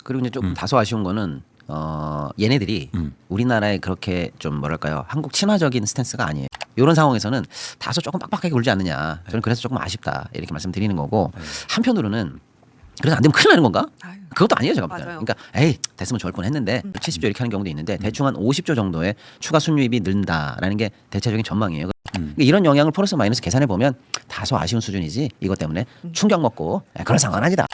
그리고 이제 좀 다소 아쉬운 거는 얘네들이 우리나라에 그렇게 좀 뭐랄까요 한국 친화적인 스탠스가 아니에요. 이런 상황에서는 다소 조금 빡빡하게 굴지 않느냐. 저는 그래서 조금 아쉽다 이렇게 말씀드리는 거고 한편으로는 그래서 안 되면 큰일 나는 건가? 그것도 아니에요 제가 볼 때는. 그러니까 에이 됐으면 좋을 뻔했는데 70조 이렇게 하는 경우도 있는데 대충 한 50조 정도의 추가 순유입이 는다라는 게 대체적인 전망이에요. 그러니까 이런 영향을 플러스 마이너스 계산해 보면 다소 아쉬운 수준이지 이것 때문에 충격 먹고 그런 상황은 아니다.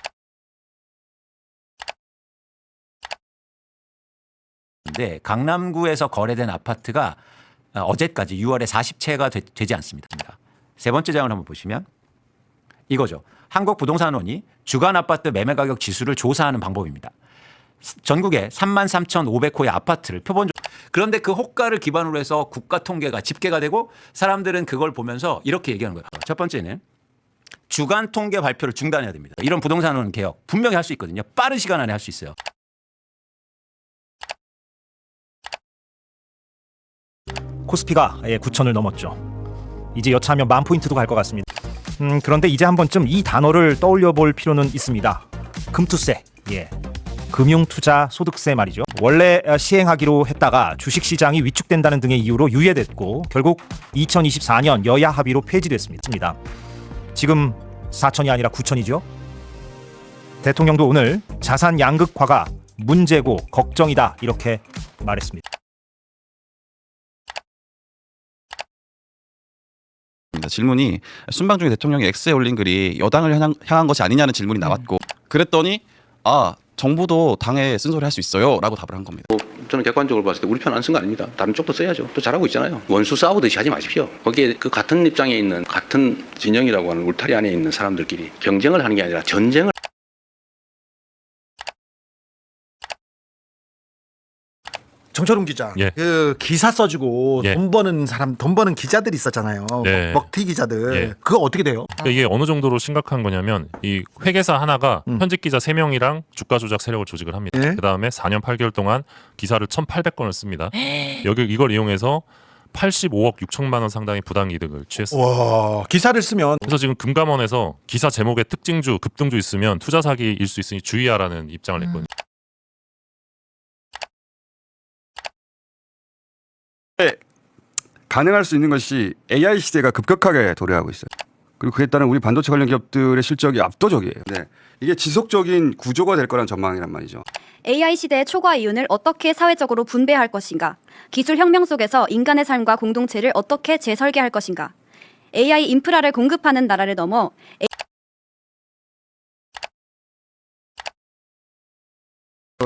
네, 강남구에서 거래된 아파트가 어제까지 6월에 40채가 되지 않습니다. 세 번째 장을 한번 보시면 이거죠. 한국부동산원이 주간 아파트 매매 가격 지수를 조사하는 방법입니다. 전국에 33,500호의 아파트를 표본적으로 그런데 그 호가를 기반으로 해서 국가 통계가 집계가 되고 사람들은 그걸 보면서 이렇게 얘기하는 거예요. 첫 번째는 주간 통계 발표를 중단해야 됩니다. 이런 부동산원 개혁 분명히 할 수 있거든요. 빠른 시간 안에 할 수 있어요. 코스피가 9천을 넘었죠. 이제 여차하면 10,000포인트도 갈 것 같습니다. 그런데 이제 한 번쯤 이 단어를 떠올려 볼 필요는 있습니다. 금투세. 예. 금융투자 소득세 말이죠. 원래 시행하기로 했다가 주식시장이 위축된다는 등의 이유로 유예됐고 결국 2024년 여야 합의로 폐지됐습니다. 지금 4천이 아니라 9천이죠. 대통령도 오늘 자산 양극화가 문제고 걱정이다 이렇게 말했습니다. 질문이 순방 중에 대통령이 X에 올린 글이 여당을 향한 것이 아니냐는 질문이 나왔고 그랬더니 정부도 당에 쓴소리 할 수 있어요 라고 답을 한 겁니다. 저는 객관적으로 봤을 때 우리 편 안 쓴 거 아닙니다. 다른 쪽도 써야죠. 또 잘하고 있잖아요. 원수 싸우듯이 하지 마십시오. 거기에 그 같은 입장에 있는 같은 진영이라고 하는 울타리 안에 있는 사람들끼리 경쟁을 하는 게 아니라 전쟁을 정철웅 기자, 예. 그 기사 써주고 예. 돈 버는 사람, 돈 버는 기자들이 있었잖아요. 네. 먹튀 기자들. 예. 그거 어떻게 돼요? 그러니까 이게 어느 정도로 심각한 거냐면 이 회계사 하나가 현직 기자 3명이랑 주가 조작 세력을 조직을 합니다. 예. 그다음에 4년 8개월 동안 기사를 1,800건을 씁니다. 이걸 이용해서 85억 6천만 원 상당의 부당 이득을 취했습니다. 와, 기사를 쓰면 그래서 지금 금감원에서 기사 제목에 특징주, 급등주 있으면 투자 사기일 수 있으니 주의하라는 입장을 냈거든요. 가능할 수 있는 것이 AI 시대가 급격하게 도래하고 있어요. 그리고 그에 따른 우리 반도체 관련 기업들의 실적이 압도적이에요. 네. 이게 지속적인 구조가 될 거란 전망이란 말이죠. AI 시대의 초과 이윤을 어떻게 사회적으로 분배할 것인가? 기술 혁명 속에서 인간의 삶과 공동체를 어떻게 재설계할 것인가? AI 인프라를 공급하는 나라를 넘어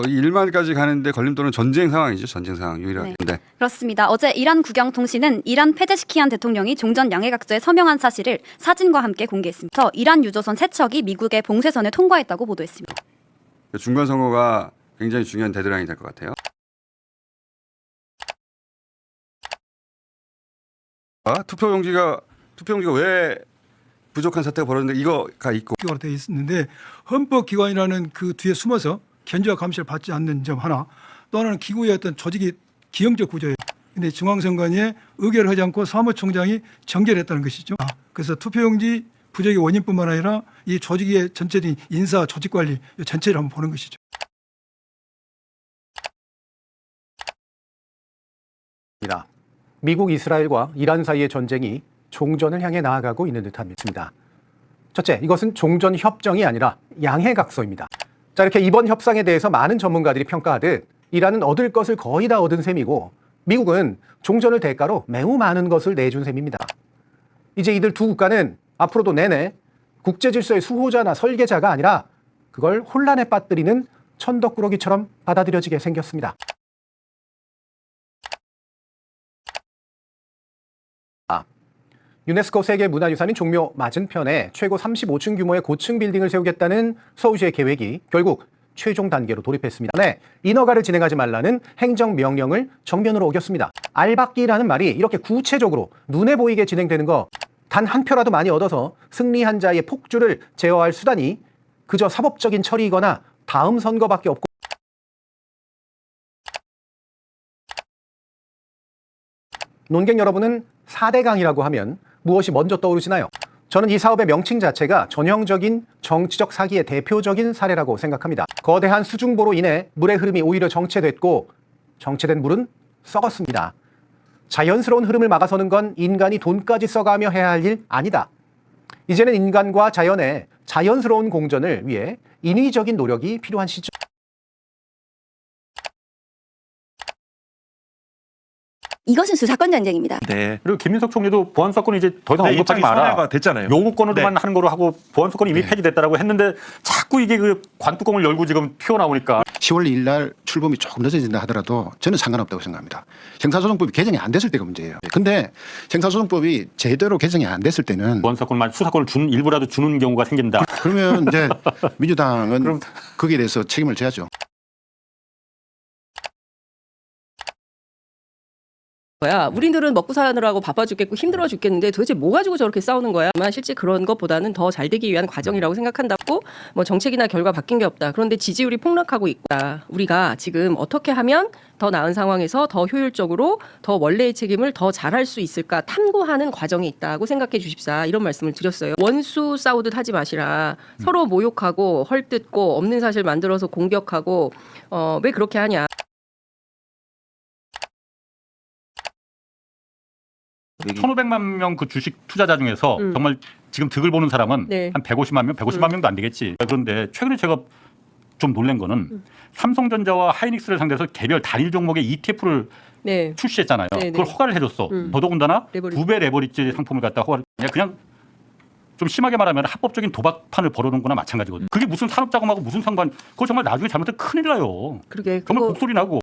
이 일만까지 가는데 걸림돌은 전쟁 상황이죠. 전쟁 상황 유일하게. 네. 그렇습니다. 어제 이란 국영통신은 이란 페제시키안 대통령이 종전 양해각서에 서명한 사실을 사진과 함께 공개했습니다. 이란 유조선 3척이 미국의 봉쇄선을 통과했다고 보도했습니다. 중간 선거가 굉장히 중요한 데드라인이 될 것 같아요. 투표용지가 왜 부족한 사태가 벌어졌는데 이거가 있고 기관으로 되어 있는데 헌법기관이라는 그 뒤에 숨어서 견제와 감시를 받지 않는 점 하나, 또 하나는 기구의 어떤 조직이 기형적 구조예요. 근데 중앙선관위에 의결을 하지 않고 사무총장이 정결을 했다는 것이죠. 그래서 투표용지 부족의 원인뿐만 아니라 이 조직의 전체적인 인사 조직관리 전체를 한번 보는 것이죠. 미국, 이스라엘과 이란 사이의 전쟁이 종전을 향해 나아가고 있는 듯합니다. 첫째, 이것은 종전 협정이 아니라 양해각서입니다. 자, 이렇게 이번 협상에 대해서 많은 전문가들이 평가하듯 이란은 얻을 것을 거의 다 얻은 셈이고 미국은 종전을 대가로 매우 많은 것을 내준 셈입니다. 이제 이들 두 국가는 앞으로도 내내 국제 질서의 수호자나 설계자가 아니라 그걸 혼란에 빠뜨리는 천덕꾸러기처럼 받아들여지게 생겼습니다. 유네스코 세계문화유산인 종묘 맞은편에 최고 35층 규모의 고층 빌딩을 세우겠다는 서울시의 계획이 결국 최종 단계로 돌입했습니다. 네, 인허가를 진행하지 말라는 행정명령을 정면으로 어겼습니다. 알박기라는 말이 이렇게 구체적으로 눈에 보이게 진행되는 거 단 한 표라도 많이 얻어서 승리한 자의 폭주를 제어할 수단이 그저 사법적인 처리이거나 다음 선거밖에 없고 논객 여러분은 4대강이라고 하면 무엇이 먼저 떠오르시나요? 저는 이 사업의 명칭 자체가 전형적인 정치적 사기의 대표적인 사례라고 생각합니다. 거대한 수중보로 인해 물의 흐름이 오히려 정체됐고 정체된 물은 썩었습니다. 자연스러운 흐름을 막아서는 건 인간이 돈까지 써가며 해야 할 일 아니다. 이제는 인간과 자연의 자연스러운 공존을 위해 인위적인 노력이 필요한 시점. 이것은 수사권 전쟁입니다. 네. 그리고 김민석 총리도 보안 사건 이제 더 이상 언급하지 마라. 됐잖아요. 요구권으로만 하는 거로 하고 보안 사건이 이미 폐지됐다라고 했는데 자꾸 이게 그 관뚜껑을 열고 지금 튀어나오니까 10월 2일 날 출범이 조금 늦어진다 하더라도 저는 상관없다고 생각합니다. 형사소송법이 개정이 안 됐을 때가 문제예요. 근데 형사소송법이 제대로 개정이 안 됐을 때는 보안 사건만 수사권을 일부라도 주는 경우가 생긴다. 그러면 이제 민주당은 거기에 대해서 책임을 져야죠. 거야. 우리들은 먹고 사느라고 바빠 죽겠고 힘들어 죽겠는데 도대체 뭐 가지고 저렇게 싸우는 거야? 아마 실제 그런 것보다는 더 잘 되기 위한 과정이라고 생각한다고 뭐 정책이나 결과 바뀐 게 없다. 그런데 지지율이 폭락하고 있다. 우리가 지금 어떻게 하면 더 나은 상황에서 더 효율적으로 더 원래의 책임을 더 잘할 수 있을까 탐구하는 과정이 있다고 생각해 주십사. 이런 말씀을 드렸어요. 원수 싸우듯 하지 마시라. 서로 모욕하고 헐뜯고 없는 사실 만들어서 공격하고 왜 그렇게 하냐. 1,500만 명 그 주식 투자자 중에서 정말 지금 득을 보는 사람은 네. 한 150만 명, 150만 명도 안 되겠지. 그런데 최근에 제가 좀 놀란 거는 삼성전자와 하이닉스를 상대해서 개별 단일 종목의 ETF를 네. 출시했잖아요. 네, 네. 그걸 허가를 해줬어. 더더군다나 레버리지. 2배 레버리지 상품을 갖다 허가를 그냥 좀 심하게 말하면 합법적인 도박판을 벌여놓은 거나 마찬가지거든요. 그게 무슨 산업자금하고 무슨 상관? 그거 정말 나중에 잘못하면 큰일 나요. 그러게 정말 그거 곡소리 나고.